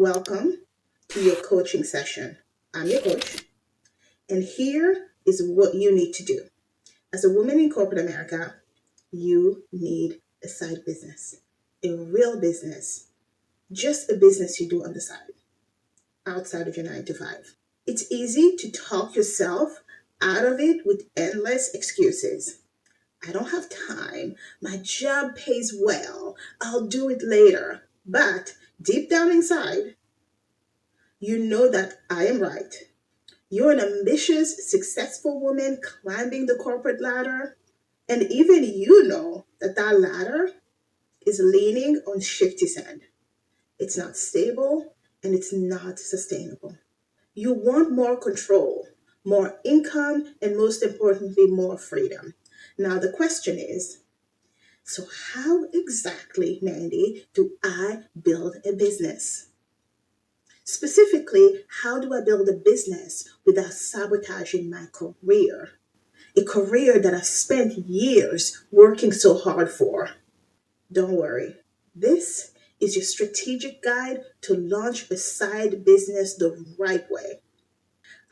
Welcome to your coaching session. I'm your coach, and here is what you need to do. As a woman in corporate America, you need a side business, a real business, just a business you do on the side, outside of your 9 to 5. It's easy to talk yourself out of it with endless excuses. I don't have time. My job pays well. I'll do it later. But deep down inside, you know that I am right. You're an ambitious, successful woman climbing the corporate ladder. And even you know that that ladder is leaning on shifty sand. It's not stable and it's not sustainable. You want more control, more income, and most importantly, more freedom. Now, the question is, so how exactly, Mandy, do I build a business? Specifically, how do I build a business without sabotaging my career? A career that I've spent years working so hard for. Don't worry. This is your strategic guide to launch a side business the right way.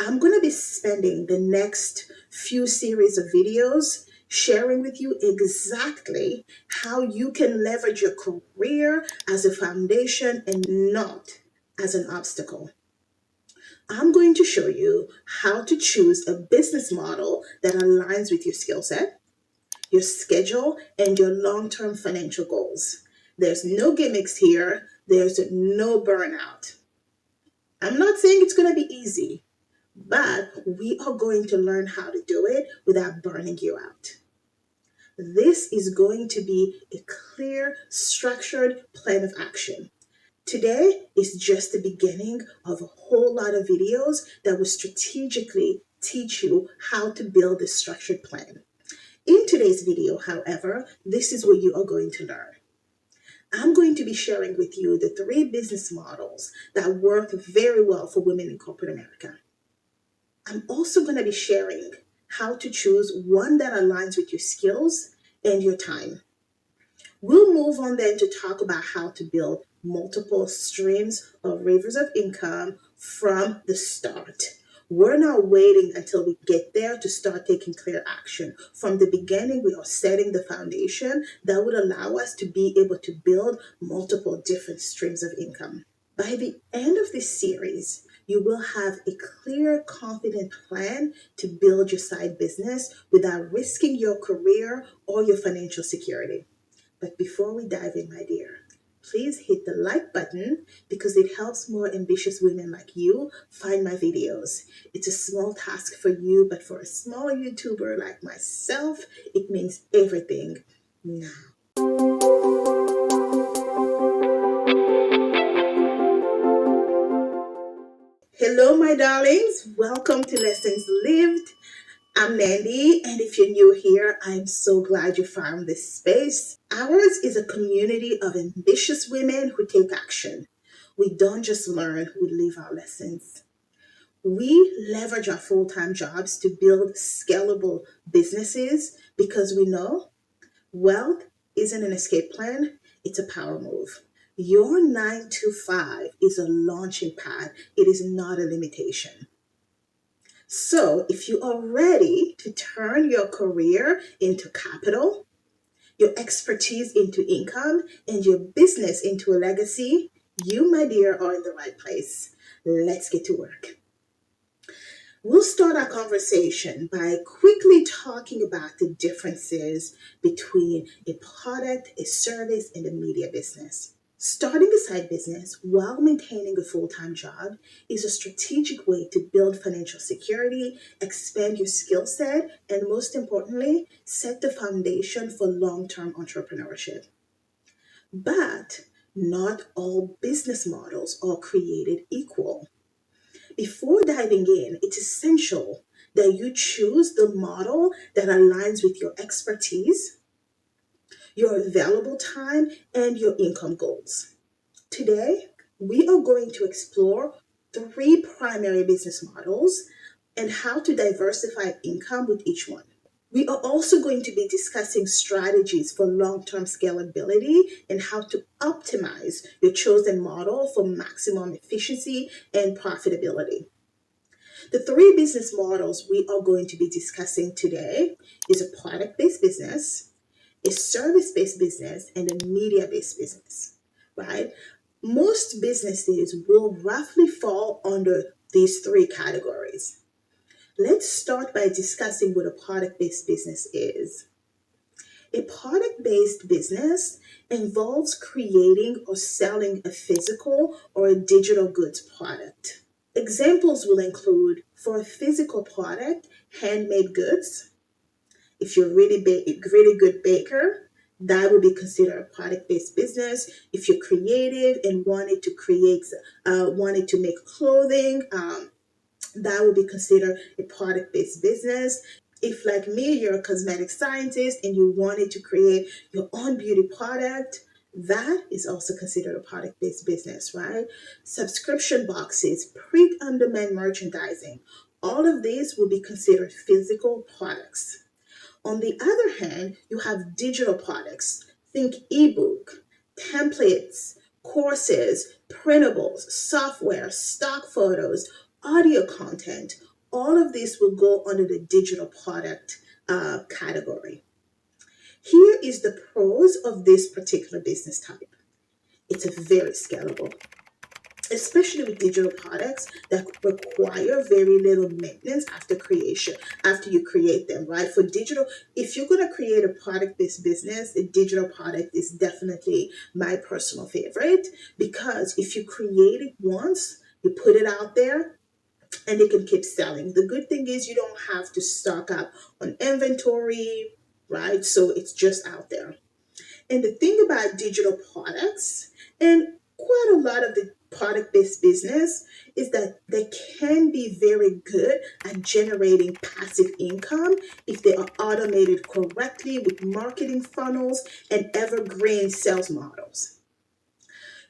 I'm going to be spending the next few series of videos sharing with you exactly how you can leverage your career as a foundation and not as an obstacle. I'm going to show you how to choose a business model that aligns with your skill set, your schedule, and your long term financial goals. There's no gimmicks here, there's no burnout. I'm not saying it's going to be easy, but we are going to learn how to do it without burning you out. This is going to be a clear, structured plan of action. Today is just the beginning of a whole lot of videos that will strategically teach you how to build a structured plan. In today's video, however, this is what you are going to learn. I'm going to be sharing with you the 3 business models that work very well for women in corporate America. I'm also going to be sharing how to choose one that aligns with your skills and your time. We'll move on then to talk about how to build multiple streams of rivers of income from the start. We're not waiting until we get there to start taking clear action. From the beginning, we are setting the foundation that would allow us to be able to build multiple different streams of income. By the end of this series, you will have a clear, confident plan to build your side business without risking your career or your financial security. But before we dive in, my dear, please hit the like button because it helps more ambitious women like you find my videos. It's a small task for you, but for a small YouTuber like myself, it means everything. Now, hello, my darlings. Welcome to Lessons Lived. I'm Mandy, and if you're new here, I'm so glad you found this space. Ours is a community of ambitious women who take action. We don't just learn, we live our lessons. We leverage our full-time jobs to build scalable businesses because we know wealth isn't an escape plan, it's a power move. Your 9 to 5 is a launching pad, it is not a limitation. So, if you are ready to turn your career into capital, your expertise into income, and your business into a legacy, you, my dear, are in the right place. Let's get to work. We'll start our conversation by quickly talking about the differences between a product, a service, and a media business. Starting a side business while maintaining a full-time job is a strategic way to build financial security, expand your skill set, and most importantly, set the foundation for long-term entrepreneurship. But not all business models are created equal. Before diving in, it's essential that you choose the model that aligns with your expertise, your available time, and your income goals. Today, we are going to explore 3 primary business models and how to diversify income with each one. We are also going to be discussing strategies for long term scalability and how to optimize your chosen model for maximum efficiency and profitability. The three business models we are going to be discussing today is a product based business, a service based business, and a media based business, right? Most businesses will roughly fall under these three categories. Let's start by discussing what a product based business is. A product based business involves creating or selling a physical or a digital goods product. Examples will include for a physical product, handmade goods. If you're really good baker, that would be considered a product-based business. If you're creative and wanted to make clothing, that would be considered a product-based business. If, like me, you're a cosmetic scientist and you wanted to create your own beauty product, that is also considered a product based business, right? Subscription boxes, print on demand merchandising, all of these will be considered physical products. On the other hand, you have digital products. Think ebook, templates, courses, printables, software, stock photos, audio content. All of this will go under the digital product category. Here is the pros of this particular business type. It's a very scalable, especially with digital products that require very little maintenance after you create them, right? For digital, if you're going to create a product-based business, a digital product is definitely my personal favorite, because if you create it once, you put it out there, and it can keep selling. The good thing is you don't have to stock up on inventory, right? So it's just out there. And the thing about digital products and quite a lot of the product based business is that they can be very good at generating passive income if they are automated correctly with marketing funnels and evergreen sales models.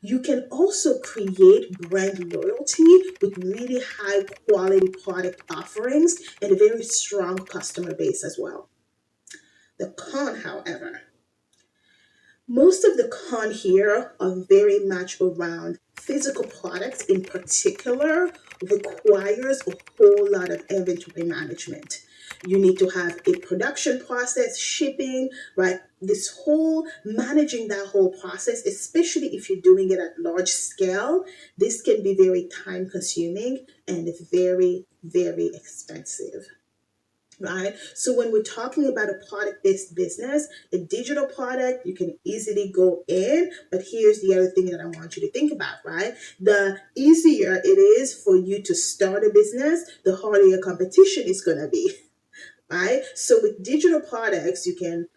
You can also create brand loyalty with really high quality product offerings and a very strong customer base as well. The con, however, most of the con here are very much around physical products in particular requires a whole lot of inventory management. You need to have a production process, shipping, right? This whole managing that whole process, especially if you're doing it at large scale, this can be very time consuming and very, very expensive, right? So when we're talking about a product-based business, a digital product, you can easily go in, but here's the other thing that I want you to think about, right? The easier it is for you to start a business, the harder your competition is going to be, right? So with digital products, you can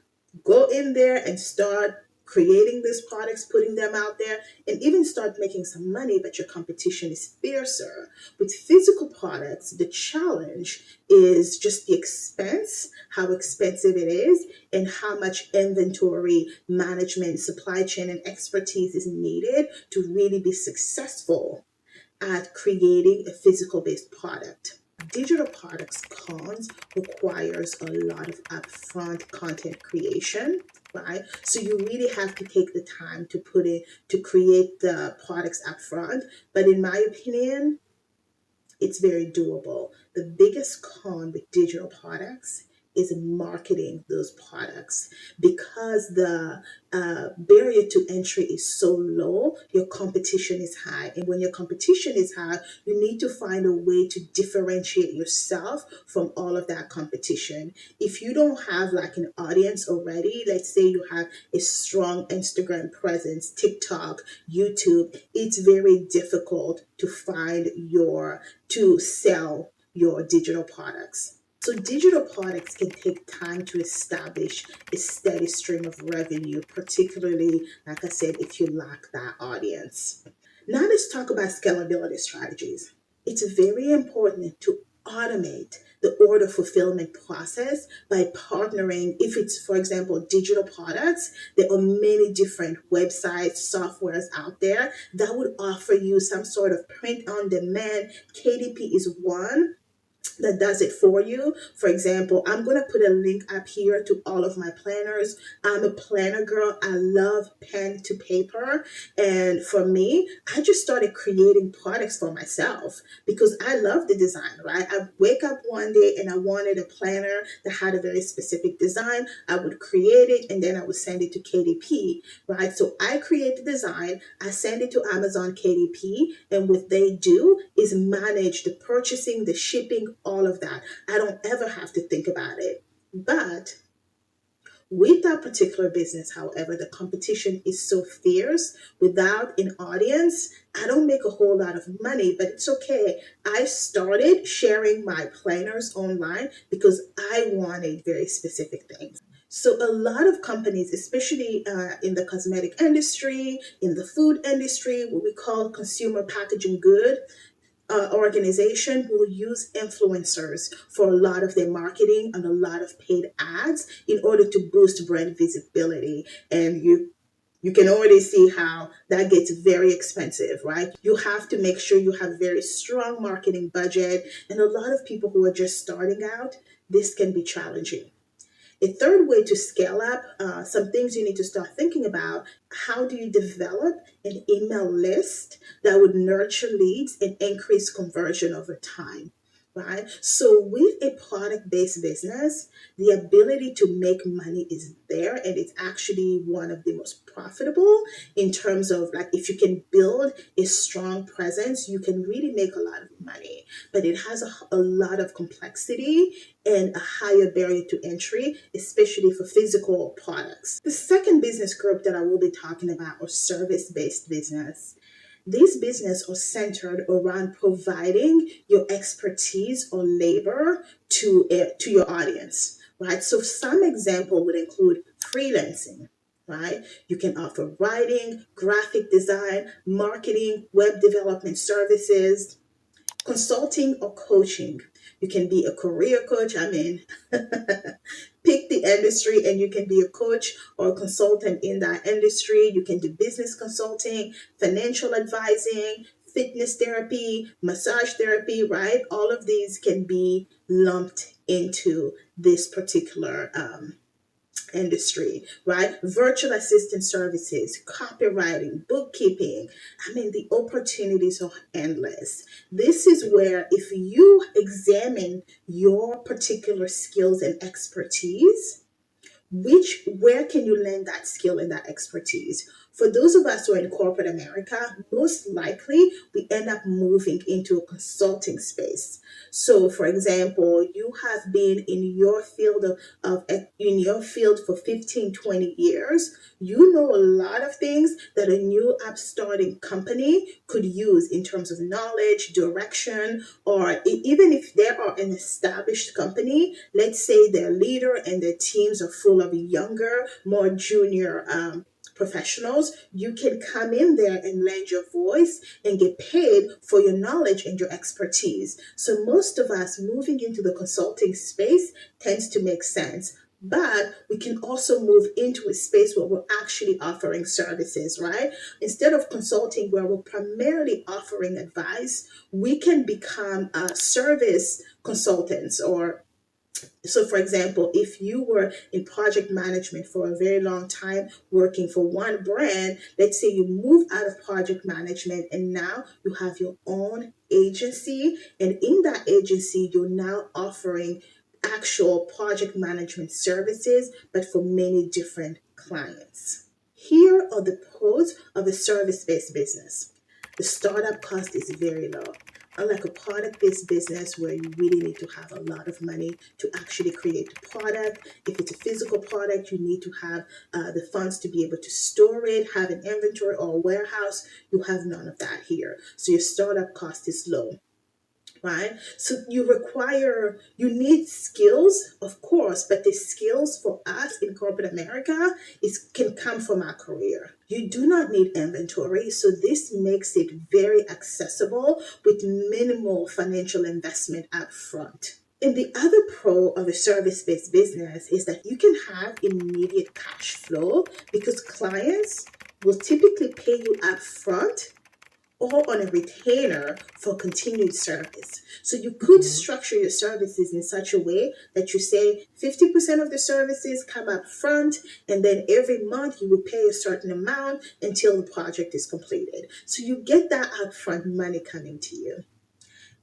go in there and start creating these products, putting them out there, and even start making some money, but your competition is fiercer. With physical products, the challenge is just the expense, how expensive it is, and how much inventory management, supply chain, and expertise is needed to really be successful at creating a physical based product. Digital products cons requires a lot of upfront content creation, right? So you really have to take the time to put it to create the products upfront. But in my opinion, it's very doable. The biggest con with digital products is marketing those products, because the barrier to entry is so low, your competition is high. And when your competition is high, you need to find a way to differentiate yourself from all of that competition. If you don't have like an audience already, let's say you have a strong Instagram presence, TikTok, YouTube, it's very difficult to to sell your digital products. So digital products can take time to establish a steady stream of revenue, particularly, like I said, if you lack that audience. Now let's talk about scalability strategies. It's very important to automate the order fulfillment process by partnering. If it's, for example, digital products, there are many different websites, softwares out there that would offer you some sort of print on demand. KDP is one. that does it for you. For example, I'm going to put a link up here to all of my planners. I'm a planner girl. I love pen to paper. And for me, I just started creating products for myself because I love the design, right? I wake up one day and I wanted a planner that had a very specific design. I would create it and then I would send it to KDP, right? So I create the design, I send it to Amazon KDP, and what they do is manage the purchasing, the shipping, all of that. I don't ever have to think about it. But with that particular business, however, the competition is so fierce. Without an audience, I don't make a whole lot of money, but it's okay. I started sharing my planners online because I wanted very specific things. So a lot of companies, especially in the cosmetic industry, in the food industry, what we call consumer packaging good, organization will use influencers for a lot of their marketing and a lot of paid ads in order to boost brand visibility. And you can already see how that gets very expensive, right? You have to make sure you have very strong marketing budget. And a lot of people who are just starting out, this can be challenging. A third way to scale up, some things you need to start thinking about: how do you develop an email list that would nurture leads and increase conversion over time? Right? So, with a product based business, the ability to make money is there, and it's actually one of the most profitable in terms of, like, if you can build a strong presence, you can really make a lot of money. But it has a lot of complexity and a higher barrier to entry, especially for physical products. The second business group that I will be talking about are service-based business. These businesses are centered around providing your expertise or labor to your audience, right? So some example would include freelancing, right? You can offer writing, graphic design, marketing, web development services, consulting or coaching. You can be a career coach. I mean, pick the industry and you can be a coach or a consultant in that industry. You can do business consulting, financial advising, fitness therapy, massage therapy, right? All of these can be lumped into this particular industry, right? Virtual assistant services, copywriting, bookkeeping. I mean, the opportunities are endless. This is where, if you examine your particular skills and expertise, where can you lend that skill and that expertise? For those of us who are in corporate America, most likely we end up moving into a consulting space. So, for example, you have been in your field in your field for 15, 20 years. You know a lot of things that a new upstarting company could use in terms of knowledge, direction, or even if they are an established company, let's say their leader and their teams are full of younger, more junior professionals, you can come in there and lend your voice and get paid for your knowledge and your expertise. So most of us moving into the consulting space tends to make sense. But we can also move into a space where we're actually offering services, right? Instead of consulting, where we're primarily offering advice, we can become service consultants. Or so, for example, if you were in project management for a very long time working for one brand, let's say you move out of project management and now you have your own agency, and in that agency you're now offering actual project management services, but for many different clients. Here are the pros of a service-based business. The startup cost is very low. Unlike a product-based business where you really need to have a lot of money to actually create the product. If it's a physical product, you need to have the funds to be able to store it, have an inventory or a warehouse. You have none of that here. So your startup cost is low, right? So you need skills, of course, but the skills for us in corporate America can come from our career. You do not need inventory, so this makes it very accessible with minimal financial investment up front. And the other pro of a service-based business is that you can have immediate cash flow because clients will typically pay you up front or on a retainer for continued service. So you could structure your services in such a way that you say 50% of the services come up front, and then every month you will pay a certain amount until the project is completed. So you get that upfront money coming to you.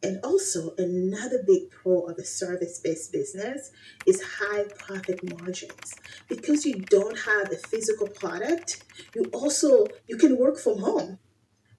And also, another big pro of a service based business is high profit margins. Because you don't have a physical product, you can work from home.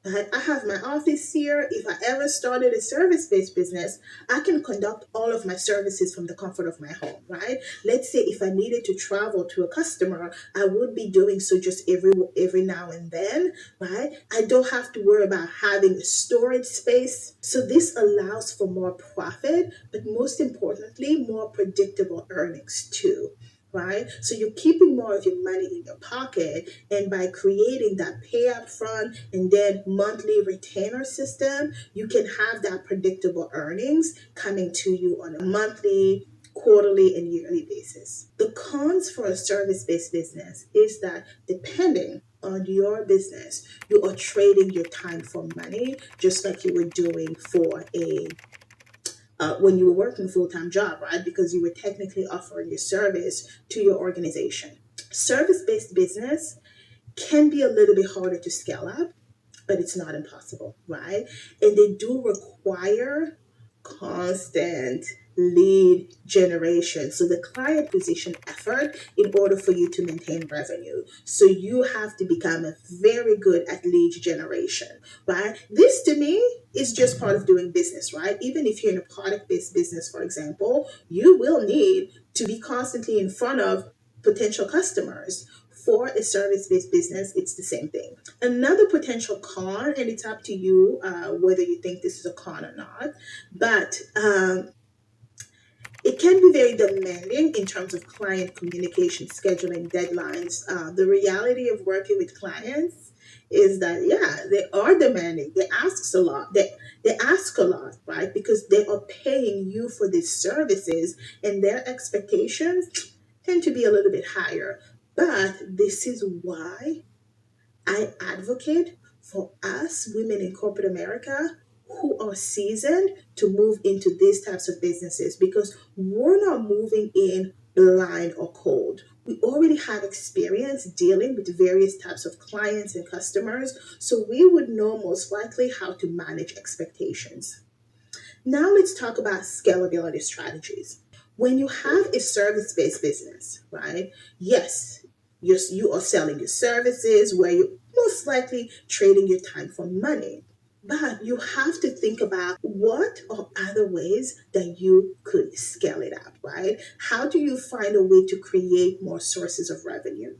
I have my office here. If I ever started a service based business, I can conduct all of my services from the comfort of my home, right? Let's say if I needed to travel to a customer, I would be doing so just every now and then, right? I don't have to worry about having a storage space. So this allows for more profit, but most importantly, more predictable earnings too, right? So you're keeping more of your money in your pocket, and by creating that pay up front and then monthly retainer system, you can have that predictable earnings coming to you on a monthly, quarterly, and yearly basis. The cons for a service based business is that depending on your business, you are trading your time for money, just like you were doing for a when you were working a full-time job, right? Because you were technically offering your service to your organization. Service-based business can be a little bit harder to scale up, but it's not impossible, right? And they do require constant lead generation. So the client acquisition effort in order for you to maintain revenue. So you have to become very good at lead generation, right? This to me is just part of doing business, right? Even if you're in a product based business, for example, you will need to be constantly in front of potential customers. For a service based business, it's the same thing. Another potential con, and it's up to you whether you think this is a con or not, but it can be very demanding in terms of client communication, scheduling, deadlines. The reality of working with clients is that, yeah, they are demanding. They ask a lot, right? Because they are paying you for these services, and their expectations tend to be a little bit higher. But this is why I advocate for us women in corporate America who are seasoned to move into these types of businesses, because we're not moving in blind or cold. We already have experience dealing with various types of clients and customers, so we would know most likely how to manage expectations. Now let's talk about scalability strategies. When you have a service-based business, right? Yes, you are selling your services where you're most likely trading your time for money. But you have to think about what are other ways that you could scale it up, right? How do you find a way to create more sources of revenue?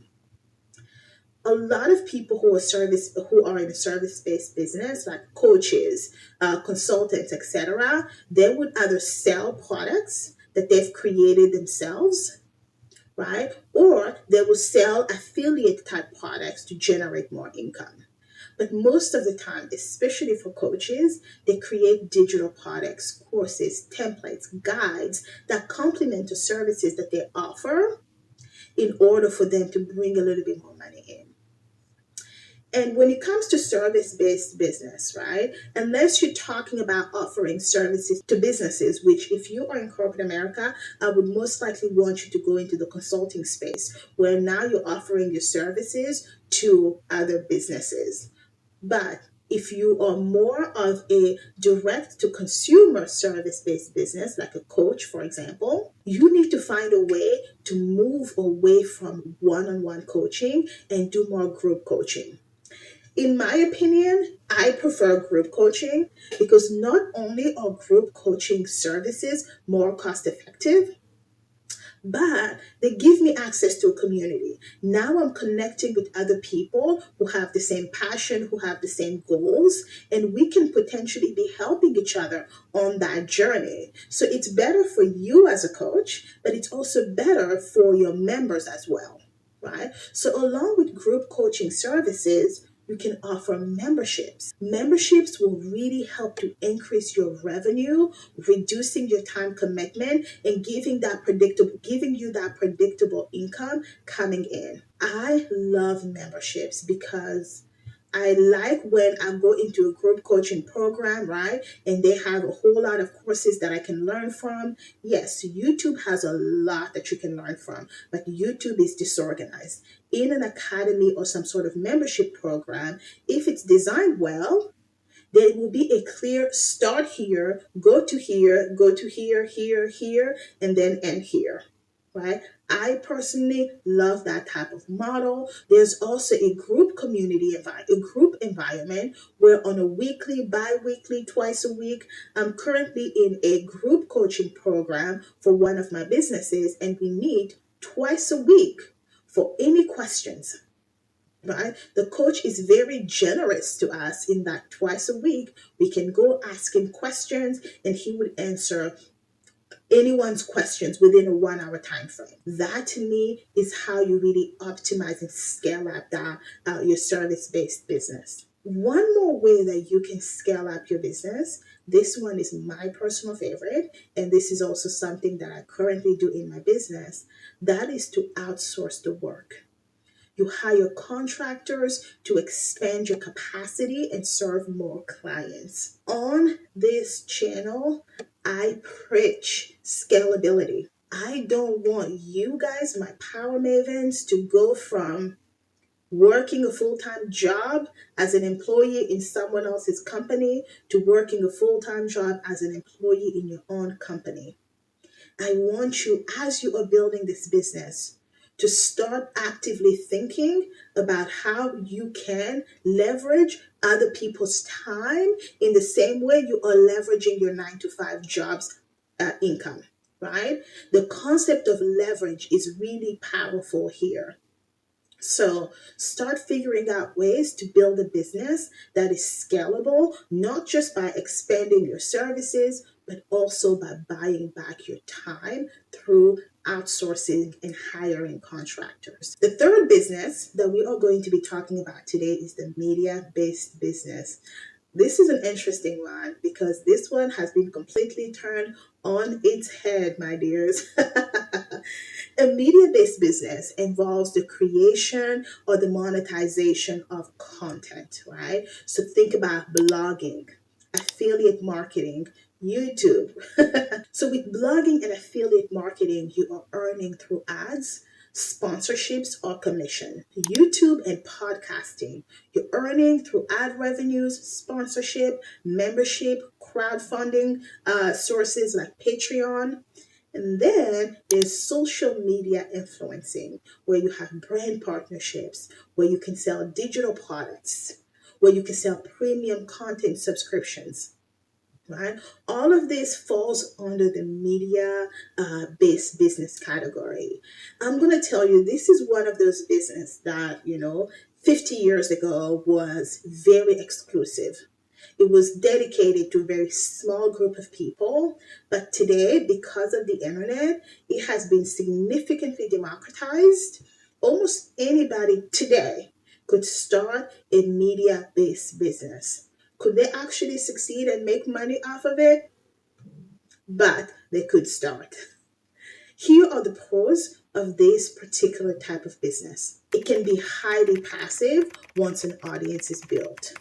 A lot of people who are in a service-based business, like coaches, consultants, etc., they would either sell products that they've created themselves, right? Or they will sell affiliate type products to generate more income. But most of the time, especially for coaches, they create digital products, courses, templates, guides that complement the services that they offer in order for them to bring a little bit more money in. And when it comes to service based business, right, unless you're talking about offering services to businesses, which if you are in corporate America, I would most likely want you to go into the consulting space where now you're offering your services to other businesses. But if you are more of a direct to consumer service based business, like a coach, for example, you need to find a way to move away from one on one coaching and do more group coaching. In my opinion, I prefer group coaching because not only are group coaching services more cost effective, but they give me access to a community. Now I'm connecting with other people who have the same passion, who have the same goals, and we can potentially be helping each other on that journey. So it's better for you as a coach, but it's also better for your members as well, right? So along with group coaching services, you can offer memberships. Memberships will really help to increase your revenue, reducing your time commitment and giving you that predictable income coming in. I love memberships because I like when I go into a group coaching program, right? And they have a whole lot of courses that I can learn from. Yes, YouTube has a lot that you can learn from, but YouTube is disorganized. In an academy or some sort of membership program, if it's designed well, there will be a clear start here, go to here, here, and then end here, right? I personally love that type of model. There's also a group community, a group environment where on a weekly, bi-weekly, twice a week, I'm currently in a group coaching program for one of my businesses, and we meet twice a week for any questions, right? The coach is very generous to us in that twice a week we can go ask him questions and he would answer anyone's questions within a 1 hour time frame. That to me is how you really optimize and scale up your service based business. One more way that you can scale up your business, this one is my personal favorite, and this is also something that I currently do in my business, that is to outsource the work. You hire contractors to expand your capacity and serve more clients. On this channel, I preach scalability. I don't want you guys, my power mavens, to go from working a full time job as an employee in someone else's company to working a full time job as an employee in your own company. I want you, as you are building this business, to start actively thinking about how you can leverage other people's time in the same way you are leveraging your 9 to 5 jobs income, right? The concept of leverage is really powerful here. So start figuring out ways to build a business that is scalable, not just by expanding your services, but also by buying back your time through outsourcing and hiring contractors. The third business that we are going to be talking about today is the media based business. This is an interesting one because this one has been completely turned on its head, my dears. A media based business involves the creation or the monetization of content, right? So think about blogging, affiliate marketing, YouTube. So with blogging and affiliate marketing, you are earning through ads, sponsorships, or commission. YouTube and podcasting, you're earning through ad revenues, sponsorship, membership, crowdfunding sources like Patreon. And then there's social media influencing, where you have brand partnerships, where you can sell digital products, where you can sell premium content subscriptions, right? All of this falls under the media based business category. I'm going to tell you, this is one of those business that, 50 years ago was very exclusive. It was dedicated to a very small group of people, but today, because of the internet, it has been significantly democratized. Almost anybody today could start a media based business. Could they actually succeed and make money off of it? But they could start. Here are the pros of this particular type of business. It can be highly passive once an audience is built.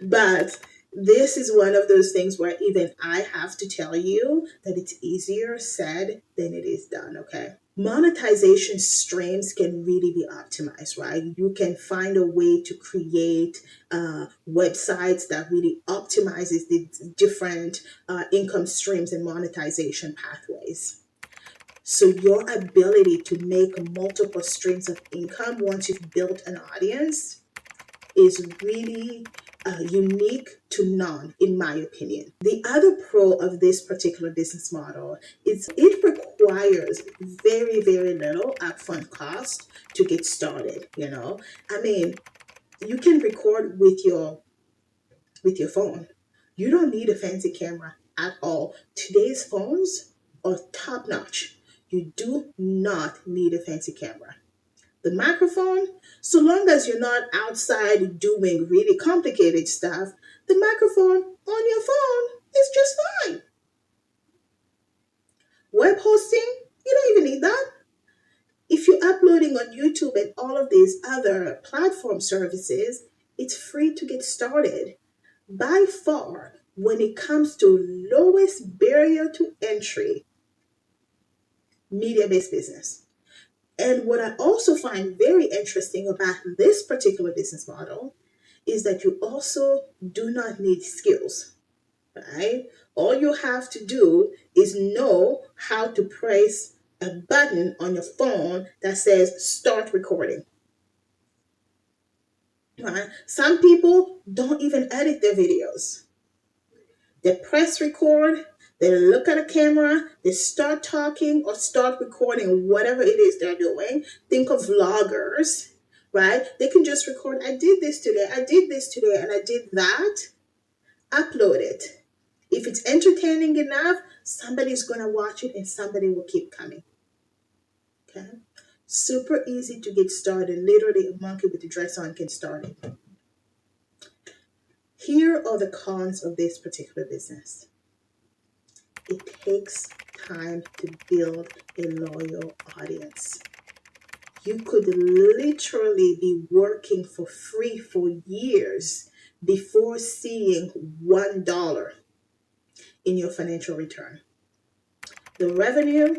But this is one of those things where even I have to tell you that it's easier said than it is done, okay? Monetization streams can really be optimized, right? You can find a way to create websites that really optimizes the different income streams and monetization pathways. So your ability to make multiple streams of income once you've built an audience is really unique to none, in my opinion. The other pro of this particular business model is it requires very, very little upfront cost to get started. I mean, you can record with your phone. You don't need a fancy camera at all. Today's phones are top notch. You do not need a fancy camera. The microphone, so long as you're not outside doing really complicated stuff, the microphone on your phone is just fine. Web hosting, you don't even need that. If you're uploading on YouTube and all of these other platform services, it's free to get started. By far, when it comes to lowest barrier to entry, media based business. And what I also find very interesting about this particular business model is that you also do not need skills, right? All you have to do is know how to press a button on your phone that says start recording. Right? Some people don't even edit their videos. They press record, they look at a camera, they start talking or start recording whatever it is they're doing. Think of vloggers, right? They can just record, I did this today, I did this today, and I did that. Upload it. If it's entertaining enough, somebody's going to watch it and somebody will keep coming. Okay? Super easy to get started. Literally, a monkey with a dress on can start it. Here are the cons of this particular business. It takes time to build a loyal audience. You could literally be working for free for years before seeing $1 in your financial return. The revenue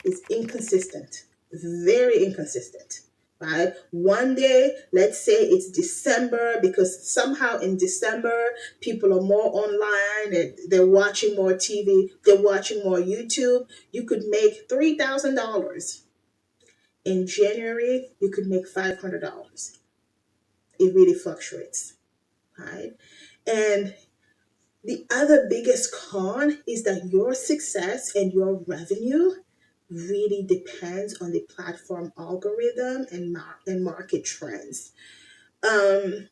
is inconsistent, very inconsistent, right? One day, let's say it's December, because somehow in December, people are more online and they're watching more TV, they're watching more YouTube. You could make $3,000. In January, you could make $500. It really fluctuates, right? And the other biggest con is that your success and your revenue really depends on the platform algorithm and market trends. Um,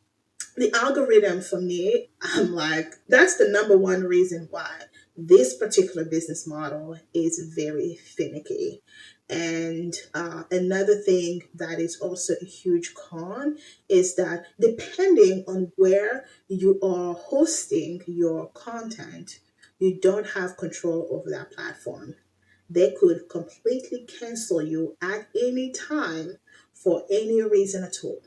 the algorithm for me, I'm like, that's the number one reason why this particular business model is very finicky. And another thing that is also a huge con is that depending on where you are hosting your content, you don't have control over that platform. They could completely cancel you at any time for any reason at all.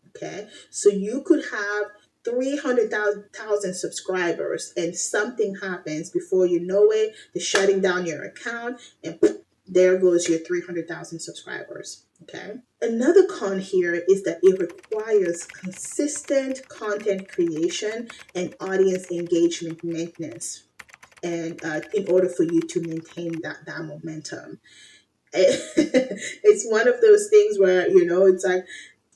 Okay, so you could have 300,000 subscribers and something happens before you know it, they're shutting down your account and there goes your 300,000 subscribers. Okay, another con here is that it requires consistent content creation and audience engagement maintenance. And in order for you to maintain that momentum, it's one of those things where it's like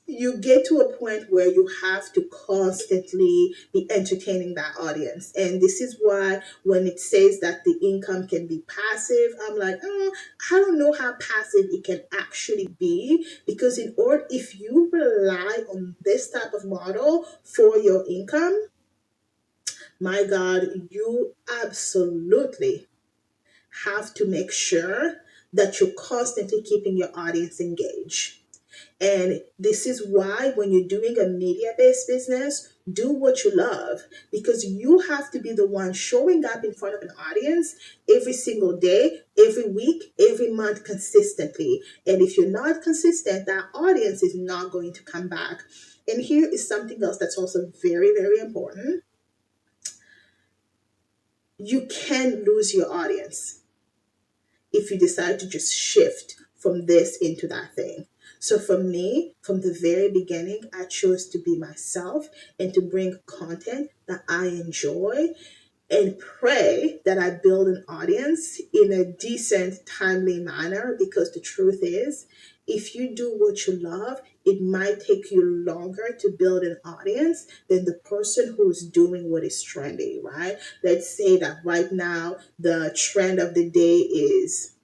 you get to a point where you have to constantly be entertaining that audience. And this is why when it says that the income can be passive, I'm like, oh, I don't know how passive it can actually be, because in order, if you rely on this type of model for your income, my God, you absolutely have to make sure that you're constantly keeping your audience engaged. And this is why when you're doing a media based business, do what you love, because you have to be the one showing up in front of an audience every single day, every week, every month consistently. And if you're not consistent, that audience is not going to come back. And here is something else that's also very, very important. You can lose your audience if you decide to just shift from this into that thing. So for me, from the very beginning, I chose to be myself and to bring content that I enjoy and pray that I build an audience in a decent, timely manner. Because the truth is, if you do what you love, it might take you longer to build an audience than the person who's doing what is trendy, right? Let's say that right now the trend of the day is,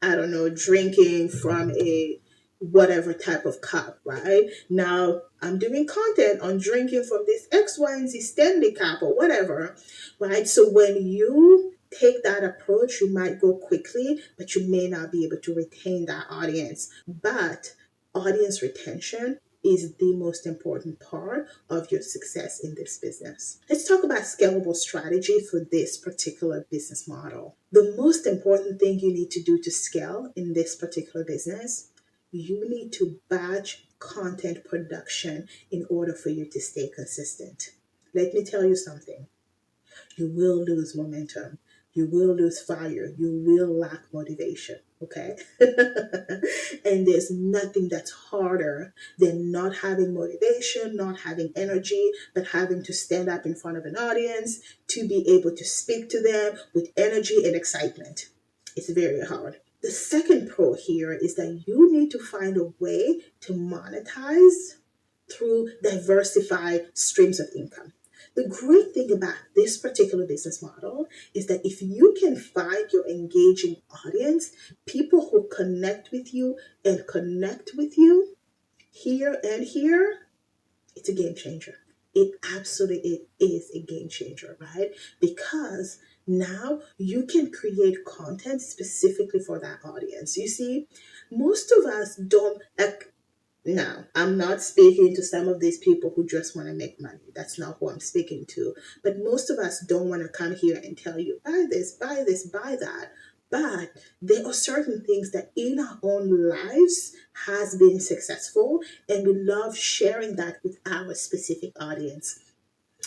I don't know, drinking from a whatever type of cup, right? Now I'm doing content on drinking from this X, Y, and Z Stanley cup or whatever, right? So when you take that approach, you might go quickly, but you may not be able to retain that audience. But audience retention is the most important part of your success in this business. Let's talk about scalable strategy for this particular business model. The most important thing you need to do to scale in this particular business, you need to batch content production in order for you to stay consistent. Let me tell you something. You will lose momentum. You will lose fire. You will lack motivation. Okay. And there's nothing that's harder than not having motivation, not having energy, but having to stand up in front of an audience to be able to speak to them with energy and excitement. It's very hard. The second pro here is that you need to find a way to monetize through diversified streams of income. The great thing about this particular business model is that if you can find your engaging audience, people who connect with you and connect with you here and here, it's a game changer. It absolutely it is a game changer, right? Because now you can create content specifically for that audience. You see, most of us don't now, I'm not speaking to some of these people who just want to make money. That's not who I'm speaking to. But most of us don't want to come here and tell you, buy this, buy this, buy that. But there are certain things that in our own lives has been successful, and we love sharing that with our specific audience.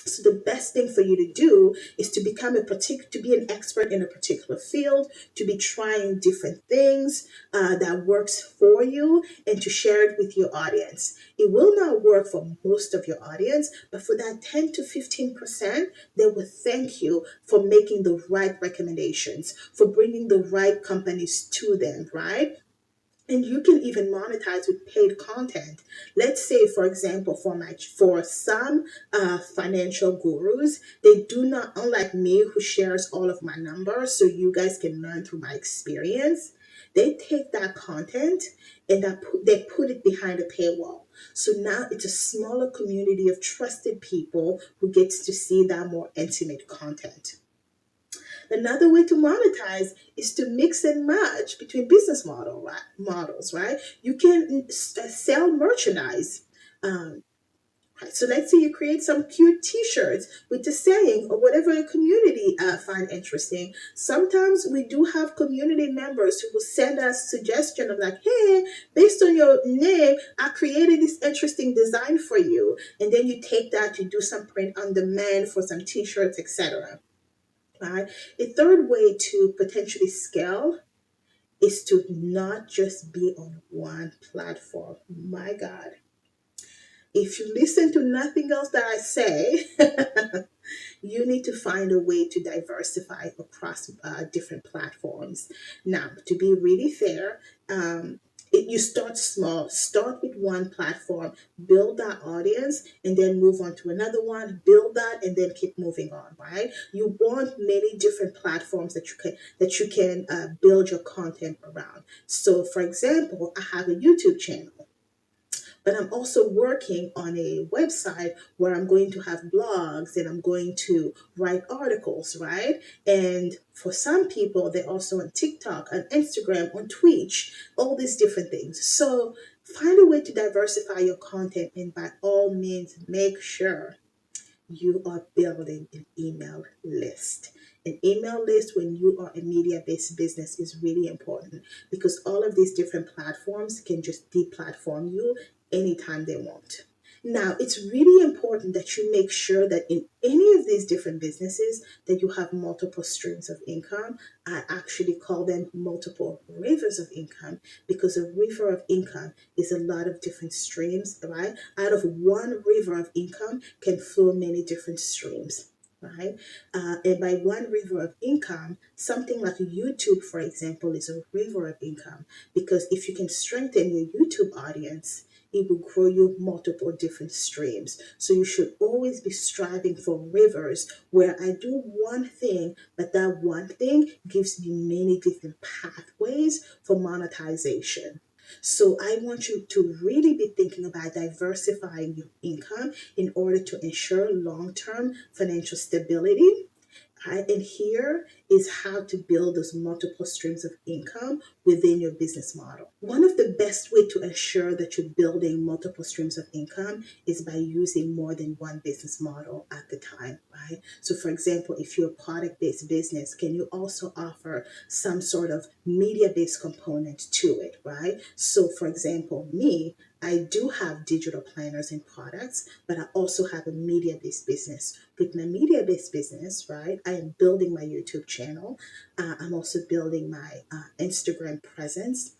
So the best thing for you to do is to become to be an expert in a particular field, to be trying different things that works for you, and to share it with your audience. It will not work for most of your audience, but for that 10 to 15%, they will thank you for making the right recommendations, for bringing the right companies to them, right? And you can even monetize with paid content. Let's say, for example, for some financial gurus, they do not, unlike me, who shares all of my numbers, so you guys can learn through my experience. They take that content and they put it behind a paywall. So now it's a smaller community of trusted people who gets to see that more intimate content. Another way to monetize is to mix and match between models, right? You can sell merchandise. Um, right. So let's say you create some cute T-shirts with the saying or whatever your community find interesting. Sometimes we do have community members who will send us suggestion of like, hey, based on your name, I created this interesting design for you, and then you take that to do some print on demand for some T-shirts, etc. Right? A third way to potentially scale is to not just be on one platform. My God. If you listen to nothing else that I say, you need to find a way to diversify across different platforms. Now, to be really fair, you start small, start with one platform, build that audience, and then move on to another one, build that, and then keep moving on. Right? You want many different platforms that you can build your content around. So, for example, I have a YouTube channel. But I'm also working on a website where I'm going to have blogs and I'm going to write articles, right? And for some people, they're also on TikTok, on Instagram, on Twitch, all these different things. So find a way to diversify your content, and by all means, make sure you are building an email list. An email list when you are a media based business is really important because all of these different platforms can just deplatform you anytime they want. Now, it's really important that you make sure that in any of these different businesses that you have multiple streams of income. I actually call them multiple rivers of income because a river of income is a lot of different streams, right? Out of one river of income can flow many different streams. Right? And by one river of income, something like YouTube, for example, is a river of income because if you can strengthen your YouTube audience, it will grow you multiple different streams. So you should always be striving for rivers where I do one thing, but that one thing gives me many different pathways for monetization. So I want you to really be thinking about diversifying your income in order to ensure long-term financial stability. Right? And here is how to build those multiple streams of income within your business model. One of the best way to ensure that you're building multiple streams of income is by using more than one business model at the time, right? So for example, if you're a product-based business, can you also offer some sort of media-based component to it, right? So for example, me, I do have digital planners and products, but I also have a media based business. With my media based business, right, I am building my YouTube channel. I'm also building my Instagram presence.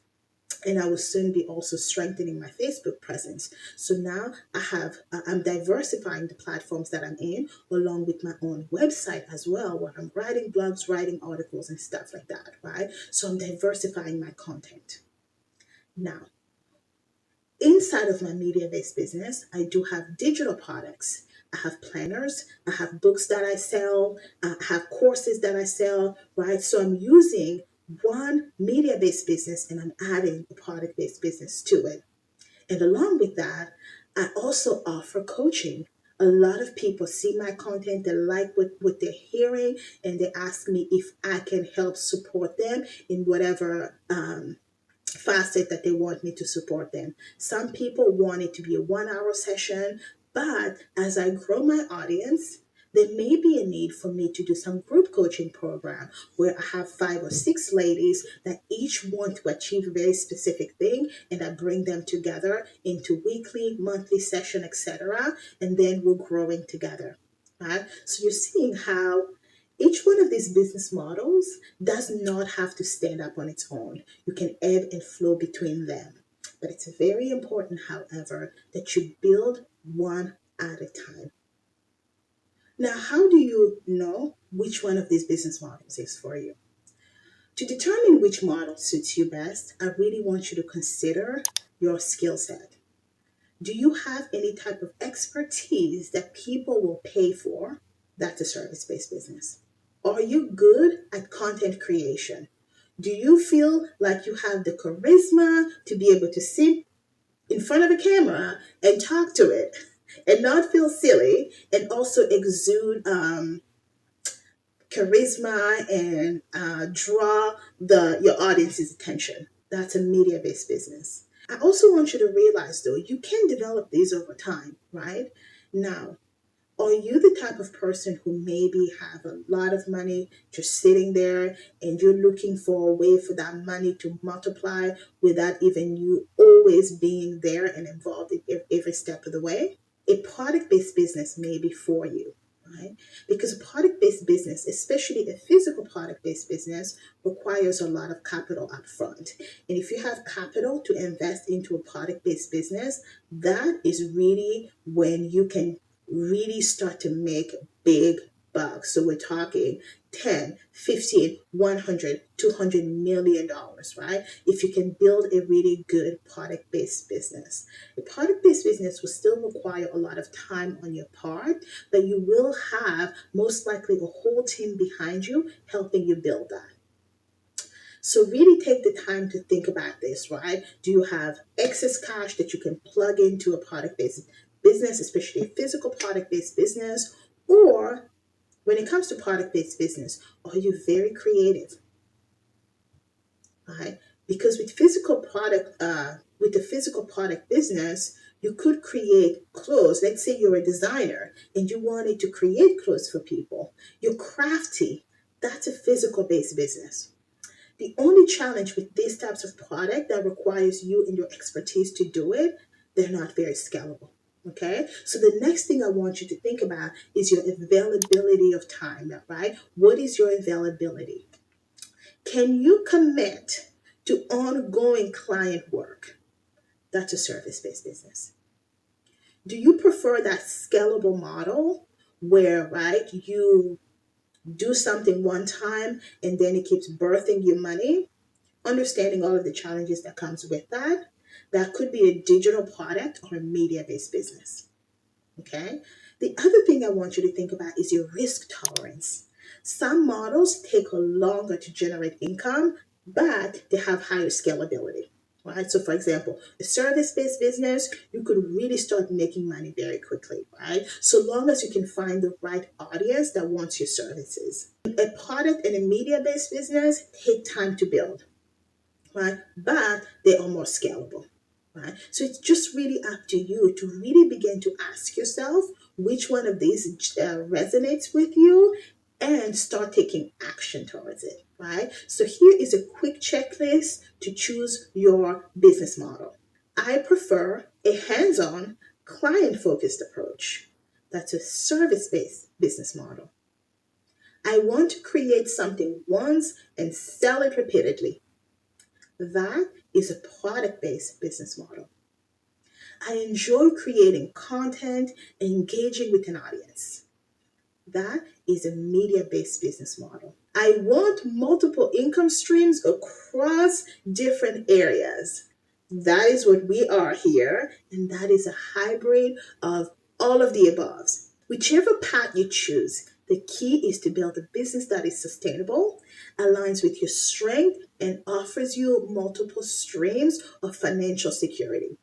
And I will soon be also strengthening my Facebook presence. So now I'm diversifying the platforms that I'm in, along with my own website as well, where I'm writing blogs, writing articles, and stuff like that, right? So I'm diversifying my content. Now, inside of my media based business, I do have digital products. I have planners, I have books that I sell, I have courses that I sell, right? So I'm using one media based business and I'm adding a product based business to it. And along with that, I also offer coaching. A lot of people see my content, they like what they're hearing, and they ask me if I can help support them in whatever facet that they want me to support them. Some people want it to be a 1 hour session, but as I grow my audience, there may be a need for me to do some group coaching program where I have 5 or 6 ladies that each want to achieve a very specific thing, and I bring them together into weekly, monthly session, etc. And then we're growing together. Right? So you're seeing how each one of these business models does not have to stand up on its own. You can ebb and flow between them. But it's very important, however, that you build one at a time. Now, how do you know which one of these business models is for you? To determine which model suits you best, I really want you to consider your skill set. Do you have any type of expertise that people will pay for? That's a service based business. Are you good at content creation? Do you feel like you have the charisma to be able to sit in front of a camera and talk to it and not feel silly and also exude charisma and draw your audience's attention? That's a media based business. I also want you to realize though, you can develop these over time, right? Now, are you the type of person who maybe have a lot of money just sitting there and you're looking for a way for that money to multiply without even you always being there and involved in every step of the way? A product-based business may be for you, right? Because a product-based business, especially a physical product-based business, requires a lot of capital upfront. And if you have capital to invest into a product-based business, that is really when you can really start to make big bucks. So we're talking 10, 15, 100, $200 million, right? If you can build a really good product based business. A product based business will still require a lot of time on your part, but you will have most likely a whole team behind you helping you build that. So really take the time to think about this, right? Do you have excess cash that you can plug into a product-based business, especially a physical product-based business? Or when it comes to product-based business, are you very creative, right? Because with the physical product business, you could create clothes. Let's say you're a designer and you wanted to create clothes for people. You're crafty. That's a physical based business. The only challenge with these types of product that requires you and your expertise to do it, they're not very scalable. Okay, so the next thing I want you to think about is your availability of time, right? What is your availability? Can you commit to ongoing client work? That's a service based business. Do you prefer that scalable model where, right, you do something one time and then it keeps birthing you money? Understanding all of the challenges that comes with that. That could be a digital product or a media-based business. Okay. The other thing I want you to think about is your risk tolerance. Some models take longer to generate income, but they have higher scalability. right? So, for example, a service based business, you could really start making money very quickly, right? So long as you can find the right audience that wants your services. A product and a media based business take time to build, right? But they are more scalable, right? So it's just really up to you to really begin to ask yourself which one of these resonates with you and start taking action towards it, right? So here is a quick checklist to choose your business model. I prefer a hands on, client focused approach. That's a service based business model. I want to create something once and sell it repeatedly. That is a product based business model. I enjoy creating content and engaging with an audience. That is a media based business model. I want multiple income streams across different areas. That is what we are here, and that is a hybrid of all of the above. Whichever path you choose, the key is to build a business that is sustainable, aligns with your strength, and offers you multiple streams of financial security.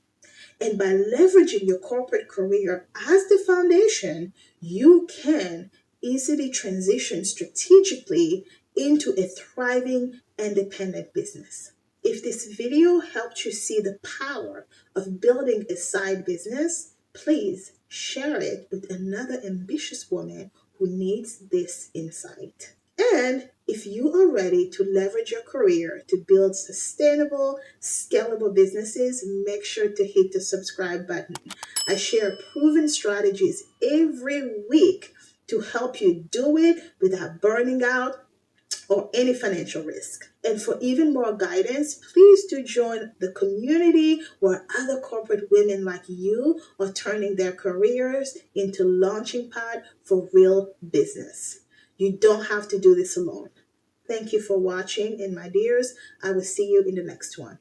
And by leveraging your corporate career as the foundation, you can easily transition strategically into a thriving independent business. If this video helped you see the power of building a side business, please share it with another ambitious woman who needs this insight. And if you are ready to leverage your career to build sustainable, scalable businesses, make sure to hit the subscribe button. I share proven strategies every week to help you do it without burning out or any financial risk. And for even more guidance, please do join the community where other corporate women like you are turning their careers into launching pad for real business. You don't have to do this alone. Thank you for watching, and my dears, I will see you in the next one.